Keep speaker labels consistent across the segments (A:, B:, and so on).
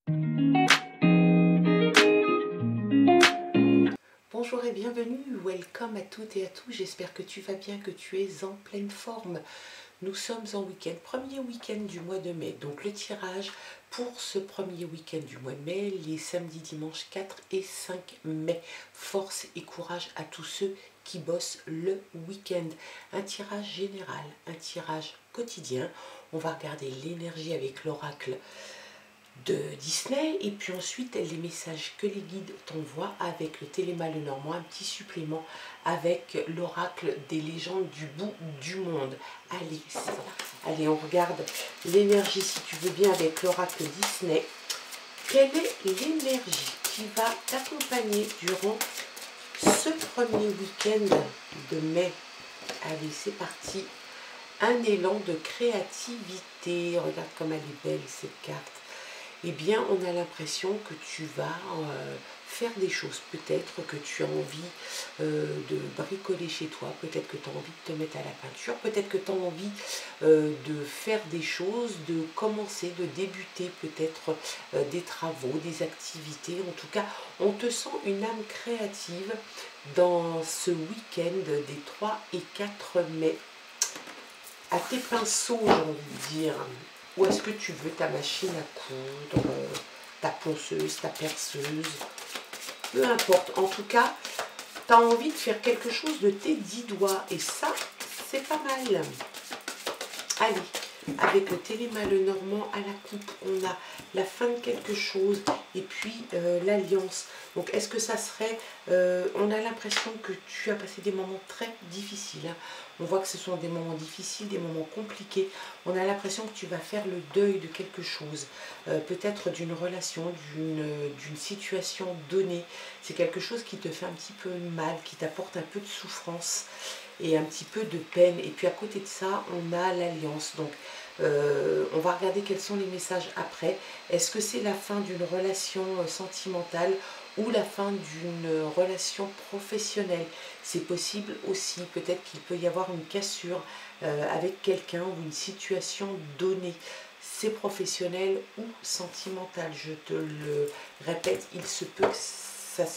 A: Bonjour et bienvenue, welcome à toutes et à tous, j'espère que tu vas bien, que tu es en pleine forme. Nous sommes en week-end, premier week-end du mois de mai, donc le tirage pour ce premier week-end du mois de mai, les samedis, dimanches 4 et 5 mai. Force et courage à tous ceux qui bossent le week-end. Un tirage général, un tirage quotidien, on va regarder l'énergie avec l'oracle de Disney et puis ensuite les messages que les guides t'envoient avec le Téléma Lenormand, un petit supplément avec l'oracle des légendes du bout du monde. Allez, allez, on regarde l'énergie si tu veux bien avec l'oracle Disney. Quelle est l'énergie qui va t'accompagner durant ce premier week-end de mai? Allez, c'est parti. Un élan de créativité. Regarde comme elle est belle cette carte. Eh bien, on a l'impression que tu vas faire des choses. Peut-être que tu as envie de bricoler chez toi, peut-être que tu as envie de te mettre à la peinture, peut-être que tu as envie de faire des choses, de commencer, de débuter peut-être des travaux, des activités. En tout cas, on te sent une âme créative dans ce week-end des 3 et 4 mai. À tes pinceaux, j'ai envie de dire. Où est-ce que tu veux ta machine à coudre, ta ponceuse, ta perceuse, peu importe. En tout cas, tu as envie de faire quelque chose de tes 10 doigts. Et ça, c'est pas mal. Allez, avec le Téléma Lenormand à la coupe, on a la fin de quelque chose et puis l'alliance. Donc, est-ce que ça serait... on a l'impression que tu as passé des moments très difficiles. Hein. On voit que ce sont des moments difficiles, des moments compliqués. On a l'impression que tu vas faire le deuil de quelque chose. Peut-être d'une relation, d'une situation donnée. C'est quelque chose qui te fait un petit peu mal, qui t'apporte un peu de souffrance et un petit peu de peine. Et puis à côté de ça, on a l'alliance. Donc on va regarder quels sont les messages après. Est-ce que c'est la fin d'une relation sentimentale ou la fin d'une relation professionnelle? C'est possible aussi. Peut-être qu'il peut y avoir une cassure avec quelqu'un ou une situation donnée. C'est professionnel ou sentimental. Je te le répète, il se peut que ça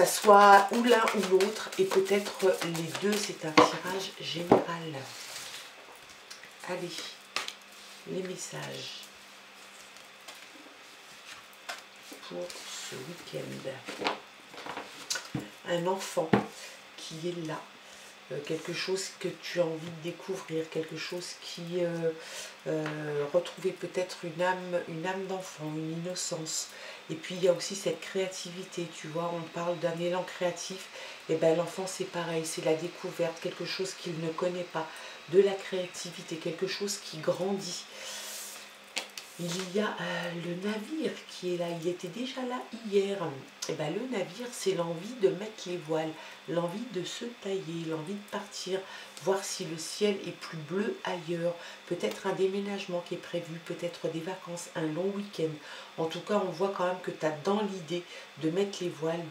A: soit ou l'un ou l'autre, et peut-être les deux. C'est un tirage général. Allez, les messages pour ce week-end. Un enfant qui est là. Quelque chose que tu as envie de découvrir, quelque chose qui retrouver peut-être une âme d'enfant, une innocence. Et puis il y a aussi cette créativité, tu vois, on parle d'un élan créatif, et bien l'enfant c'est pareil, c'est la découverte, quelque chose qu'il ne connaît pas, de la créativité, quelque chose qui grandit. Il y a le navire qui est là, il était déjà là hier. Et ben, le navire, c'est l'envie de mettre les voiles, l'envie de se tailler, l'envie de partir, voir si le ciel est plus bleu ailleurs. Peut-être un déménagement qui est prévu, peut-être des vacances, un long week-end. En tout cas, on voit quand même que tu as dans l'idée de mettre les voiles,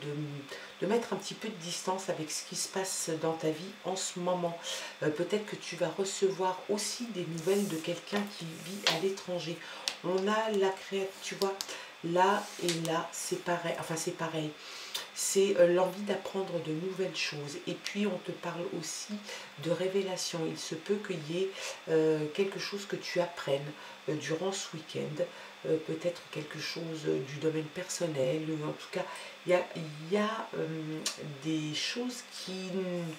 A: de mettre un petit peu de distance avec ce qui se passe dans ta vie en ce moment. Peut-être que tu vas recevoir aussi des nouvelles de quelqu'un qui vit à l'étranger. On a la créativité, tu vois, là et là, c'est pareil. Enfin, c'est pareil. C'est l'envie d'apprendre de nouvelles choses. Et puis, on te parle aussi de révélation. Il se peut qu'il y ait quelque chose que tu apprennes durant ce week-end. Peut-être quelque chose du domaine personnel. En tout cas, il y a des choses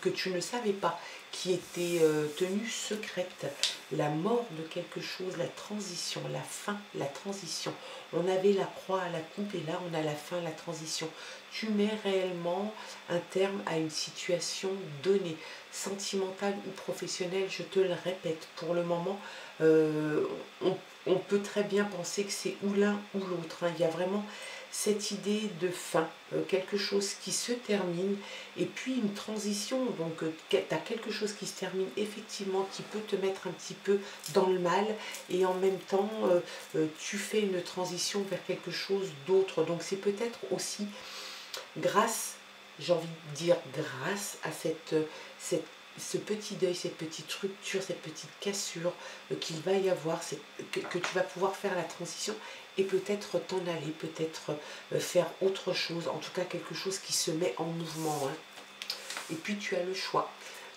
A: que tu ne savais pas, qui étaient tenues secrètes. La mort de quelque chose, la transition, la fin, la transition. On avait la croix à la coupe et là on a la fin, la transition. Tu mets réellement un terme à une situation donnée, sentimentale ou professionnelle, je te le répète. Pour le moment, on peut très bien penser que c'est ou l'un ou l'autre. Hein. Il y a vraiment cette idée de fin, quelque chose qui se termine et puis une transition. Donc tu as quelque chose qui se termine effectivement, qui peut te mettre un petit peu dans le mal et en même temps tu fais une transition vers quelque chose d'autre. Donc c'est peut-être aussi grâce, j'ai envie de dire grâce à cette ce petit deuil, cette petite rupture, cette petite cassure qu'il va y avoir, que tu vas pouvoir faire la transition et peut-être t'en aller, peut-être faire autre chose, en tout cas quelque chose qui se met en mouvement. Hein. Et puis tu as le choix.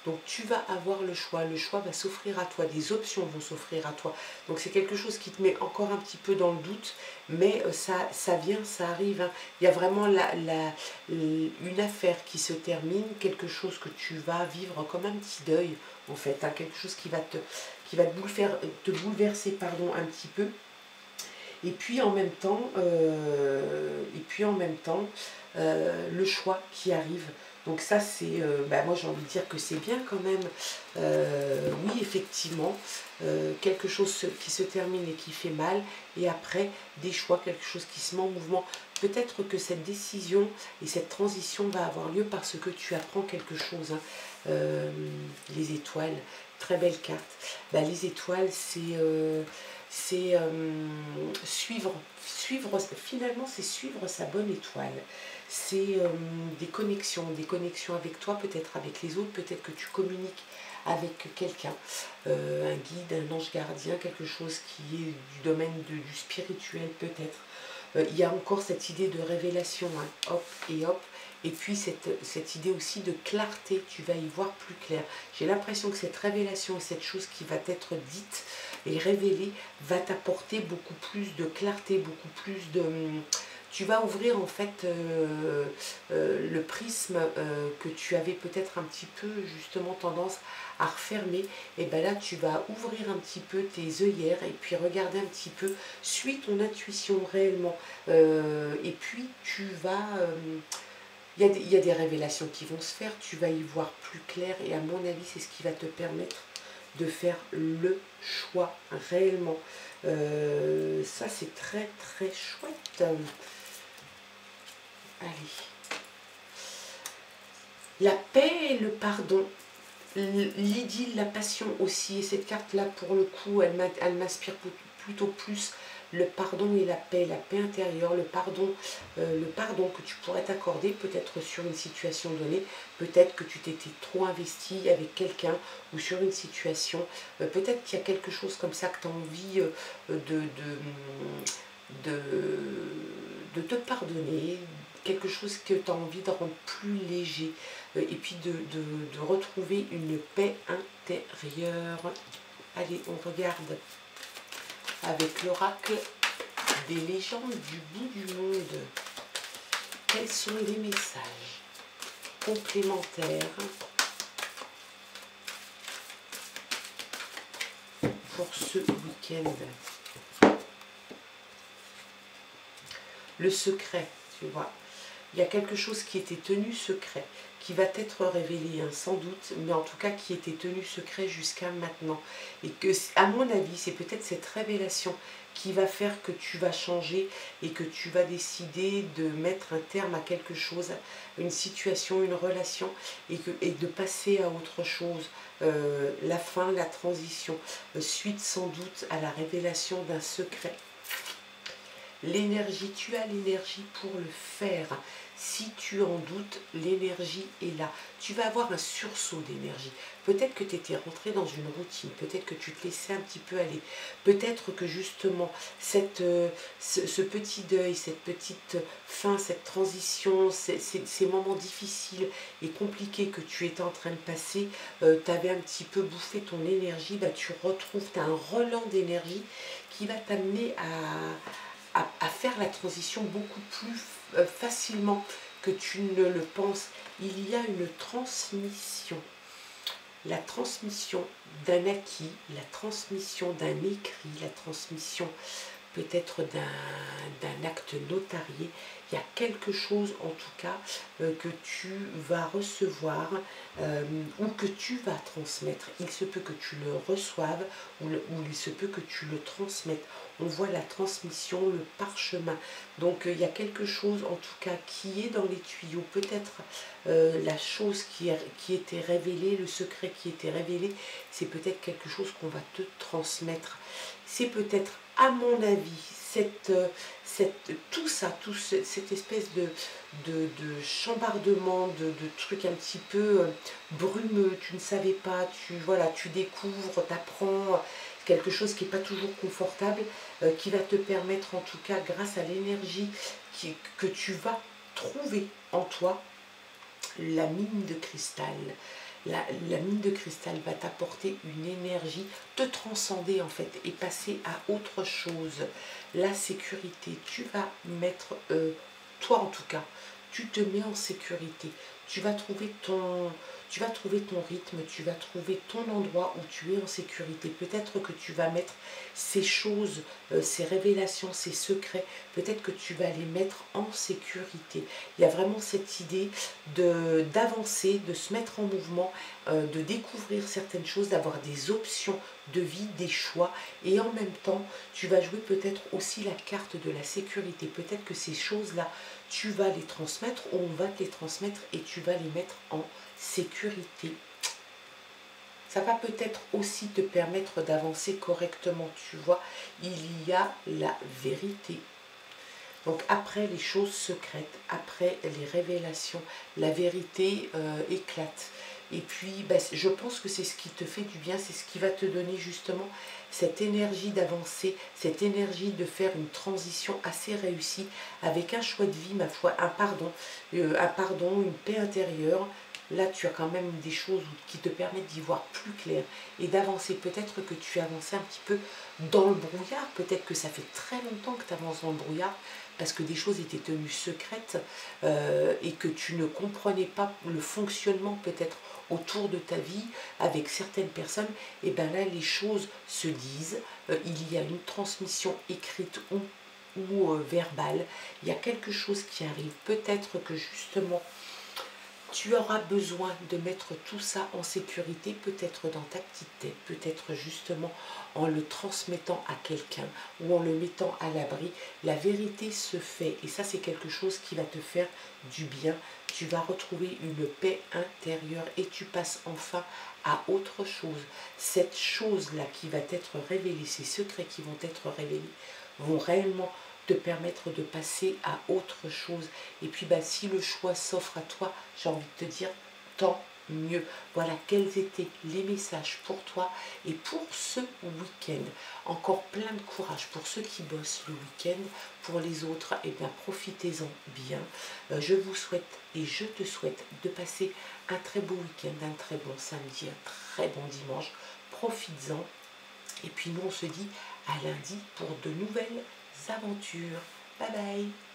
A: Donc tu vas avoir le choix va s'offrir à toi, des options vont s'offrir à toi. Donc c'est quelque chose qui te met encore un petit peu dans le doute, mais ça vient, ça arrive. Hein. Il y a vraiment une affaire qui se termine, quelque chose que tu vas vivre comme un petit deuil, en fait. Hein, quelque chose qui va te bouleverser pardon, un petit peu. Et puis en même temps, le choix qui arrive. Donc ça c'est, moi j'ai envie de dire que c'est bien quand même. Oui effectivement, quelque chose qui se termine et qui fait mal. Et après des choix, quelque chose qui se met en mouvement. Peut-être que cette décision et cette transition va avoir lieu parce que tu apprends quelque chose. Hein. Les étoiles, très belle carte. Les étoiles c'est finalement c'est suivre sa bonne étoile, c'est des connexions avec toi, peut-être avec les autres, peut-être que tu communiques avec quelqu'un, un guide, un ange gardien, quelque chose qui est du domaine du spirituel peut-être. Il y a encore cette idée de révélation, hein, hop et hop, et puis cette idée aussi de clarté, tu vas y voir plus clair. J'ai l'impression que cette révélation et cette chose qui va être dite et révélée va t'apporter beaucoup plus de clarté, beaucoup plus de... Tu vas ouvrir en fait le prisme que tu avais peut-être un petit peu justement tendance à refermer. Et bien là tu vas ouvrir un petit peu tes œillères et puis regarder un petit peu, suis ton intuition réellement. Et puis tu vas... il y a des révélations qui vont se faire, tu vas y voir plus clair et à mon avis c'est ce qui va te permettre de faire le choix réellement. Ça c'est très très chouette. Allez. La paix et le pardon, l'idylle, la passion aussi. Et cette carte-là, pour le coup, elle m'inspire plutôt plus le pardon et la paix intérieure, le pardon que tu pourrais t'accorder peut-être sur une situation donnée, peut-être que tu t'étais trop investi avec quelqu'un ou sur une situation, peut-être qu'il y a quelque chose comme ça que tu as envie de te pardonner, quelque chose que tu as envie de rendre plus léger, et puis de retrouver une paix intérieure. Allez, on regarde avec l'oracle des légendes du bout du monde. Quels sont les messages complémentaires pour ce week-end? Le secret, tu vois. Il y a quelque chose qui était tenu secret, qui va être révélé, hein, sans doute, mais en tout cas qui était tenu secret jusqu'à maintenant. Et que, à mon avis, c'est peut-être cette révélation qui va faire que tu vas changer et que tu vas décider de mettre un terme à quelque chose, une situation, une relation, et de passer à autre chose. La fin, la transition, suite sans doute à la révélation d'un secret. L'énergie, tu as l'énergie pour le faire. Si tu en doutes, l'énergie est là. Tu vas avoir un sursaut d'énergie. Peut-être que tu étais rentré dans une routine, peut-être que tu te laissais un petit peu aller. Peut-être que justement, ce petit deuil, cette petite fin, cette transition, ces moments difficiles et compliqués que tu étais en train de passer, tu avais un petit peu bouffé ton énergie, tu retrouves, tu as un relan d'énergie qui va t'amener à faire la transition beaucoup plus facilement que tu ne le penses. Il y a une transmission. La transmission d'un acquis, la transmission d'un écrit, la transmission peut-être d'un acte notarié. Il y a quelque chose en tout cas que tu vas recevoir ou que tu vas transmettre. Il se peut que tu le reçoives ou il se peut que tu le transmettes. On voit la transmission, le parchemin. Donc il y a quelque chose en tout cas qui est dans les tuyaux. Peut-être la chose qui était révélée, le secret qui était révélé, c'est peut-être quelque chose qu'on va te transmettre. C'est peut-être, à mon avis, tout ça, cette espèce de chambardement, de trucs un petit peu brumeux, tu ne savais pas, voilà, tu découvres, tu apprends quelque chose qui n'est pas toujours confortable, qui va te permettre en tout cas, grâce à l'énergie que tu vas trouver en toi, la mine de cristal. La mine de cristal va t'apporter une énergie, te transcender en fait et passer à autre chose. La sécurité, tu vas mettre, toi en tout cas, tu te mets en sécurité. Tu vas trouver ton rythme, tu vas trouver ton endroit où tu es en sécurité. Peut-être que tu vas mettre ces choses, ces révélations, ces secrets, peut-être que tu vas les mettre en sécurité. Il y a vraiment cette idée d'avancer, de se mettre en mouvement, de découvrir certaines choses, d'avoir des options de vie, des choix, et en même temps, tu vas jouer peut-être aussi la carte de la sécurité. Peut-être que ces choses-là, tu vas les transmettre, ou on va te les transmettre, et tu vas les mettre en sécurité. Ça va peut-être aussi te permettre d'avancer correctement, tu vois. Il y a la vérité. Donc après les choses secrètes, après les révélations, la vérité éclate. Et puis je pense que c'est ce qui te fait du bien, c'est ce qui va te donner justement cette énergie d'avancer, cette énergie de faire une transition assez réussie avec un choix de vie, ma foi, un pardon, une paix intérieure. Là, tu as quand même des choses qui te permettent d'y voir plus clair et d'avancer. Peut-être que tu avances un petit peu dans le brouillard, peut-être que ça fait très longtemps que tu avances dans le brouillard, parce que des choses étaient tenues secrètes et que tu ne comprenais pas le fonctionnement peut-être autour de ta vie avec certaines personnes. Et bien là, les choses se disent, il y a une transmission écrite ou verbale, il y a quelque chose qui arrive. Peut-être que justement, tu auras besoin de mettre tout ça en sécurité, peut-être dans ta petite tête, peut-être justement en le transmettant à quelqu'un ou en le mettant à l'abri. La vérité se fait, et ça c'est quelque chose qui va te faire du bien. Tu vas retrouver une paix intérieure et tu passes enfin à autre chose. Cette chose-là qui va être révélée, ces secrets qui vont être révélés, vont réellement te permettre de passer à autre chose. Et puis si le choix s'offre à toi, j'ai envie de te dire tant mieux. Voilà quels étaient les messages pour toi et pour ce week-end. Encore plein de courage pour ceux qui bossent le week-end. Pour les autres, eh bien profitez-en bien. Je vous souhaite et je te souhaite de passer un très beau week-end, un très bon samedi, un très bon dimanche. Profites-en. Et puis nous on se dit à lundi pour de nouvelles aventures. Bye bye.